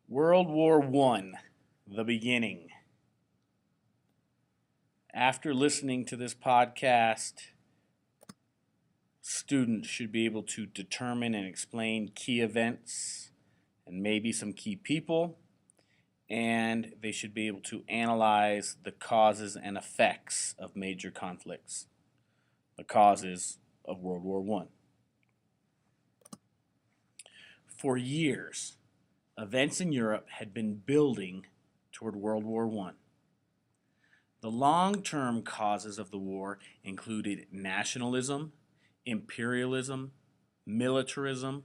World War One, the beginning. After listening to this podcast, students should be able to determine and explain key events and maybe some key people, and they should be able to analyze the causes and effects of major conflicts, the causes of World War One. For years, events in Europe had been building toward World War One. The long-term causes of the war included nationalism, imperialism, militarism,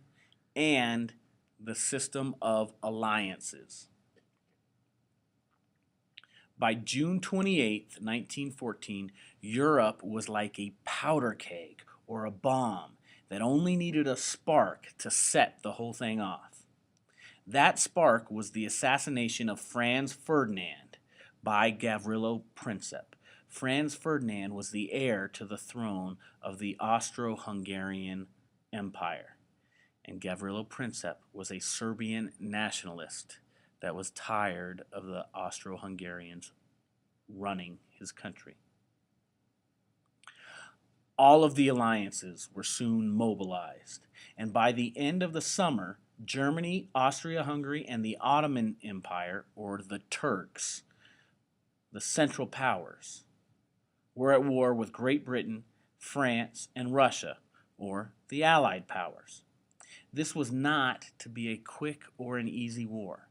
and the system of alliances. By June 28, 1914, Europe was like a powder keg or a bomb that only needed a spark to set the whole thing off. That spark was the assassination of Franz Ferdinand by Gavrilo Princip. Franz Ferdinand was the heir to the throne of the Austro-Hungarian Empire, and Gavrilo Princip was a Serbian nationalist that was tired of the Austro-Hungarians running his country. All of the alliances were soon mobilized, and by the end of the summer, Germany, Austria-Hungary, and the Ottoman Empire, or the Turks, the Central Powers, were at war with Great Britain, France, and Russia, or the Allied Powers. This was not to be a quick or an easy war.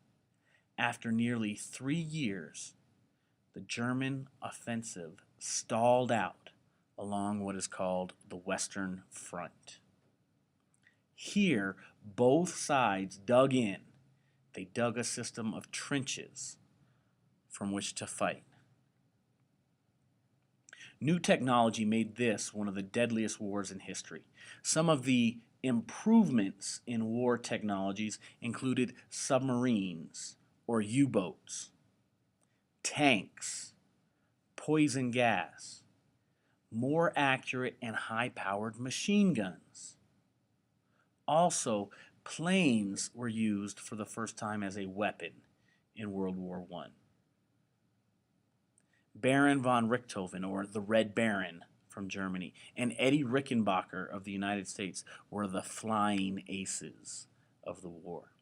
After nearly 3 years, the German offensive stalled out along what is called the Western Front. Here, both sides dug in. They dug a system of trenches from which to fight. New technology made this one of the deadliest wars in history. Some of the improvements in war technologies included submarines or U-boats, tanks, poison gas, more accurate and high-powered machine guns. Also, planes were used for the first time as a weapon in World War I. Baron von Richthofen, or the Red Baron from Germany, and Eddie Rickenbacker of the United States were the flying aces of the war.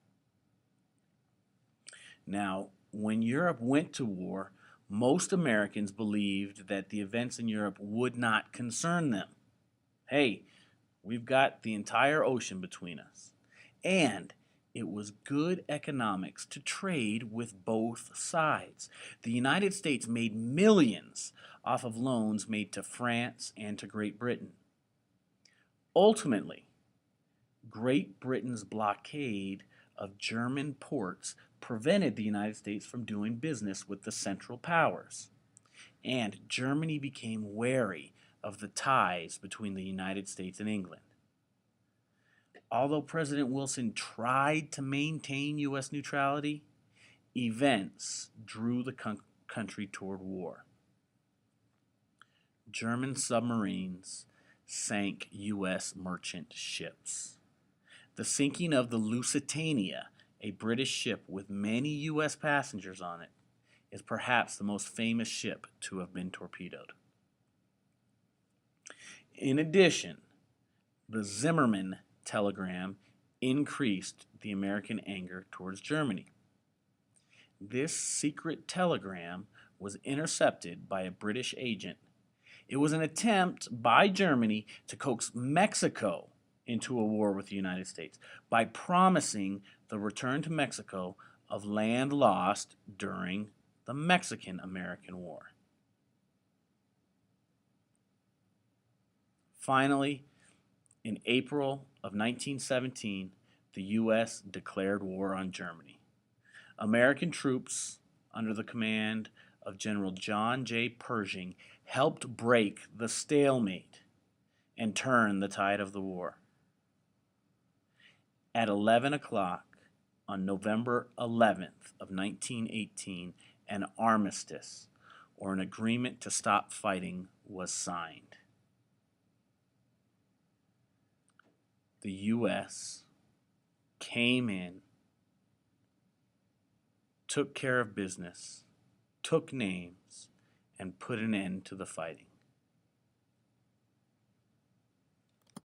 Now, when Europe went to war, most Americans believed that the events in Europe would not concern them. Hey, we've got the entire ocean between us. And it was good economics to trade with both sides. The United States made millions off of loans made to France and to Great Britain. Ultimately, Great Britain's blockade of German ports prevented the United States from doing business with the Central Powers, and Germany became wary of the ties between the United States and England. Although President Wilson tried to maintain U.S. neutrality, events drew the country toward war. German submarines sank U.S. merchant ships. The sinking of the Lusitania, a British ship with many U.S. passengers on it, is perhaps the most famous ship to have been torpedoed. In addition, the Zimmermann telegram increased the American anger towards Germany. This secret telegram was intercepted by a British agent. It was an attempt by Germany to coax Mexico into a war with the United States by promising the return to Mexico of land lost during the Mexican-American War. Finally, in April of 1917, the U.S. declared war on Germany. American troops, under the command of General John J. Pershing, helped break the stalemate and turn the tide of the war. At 11 o'clock on November 11th of 1918, an armistice, or an agreement to stop fighting, was signed. The U.S. came in took care of business, took names, and put an end to the fighting.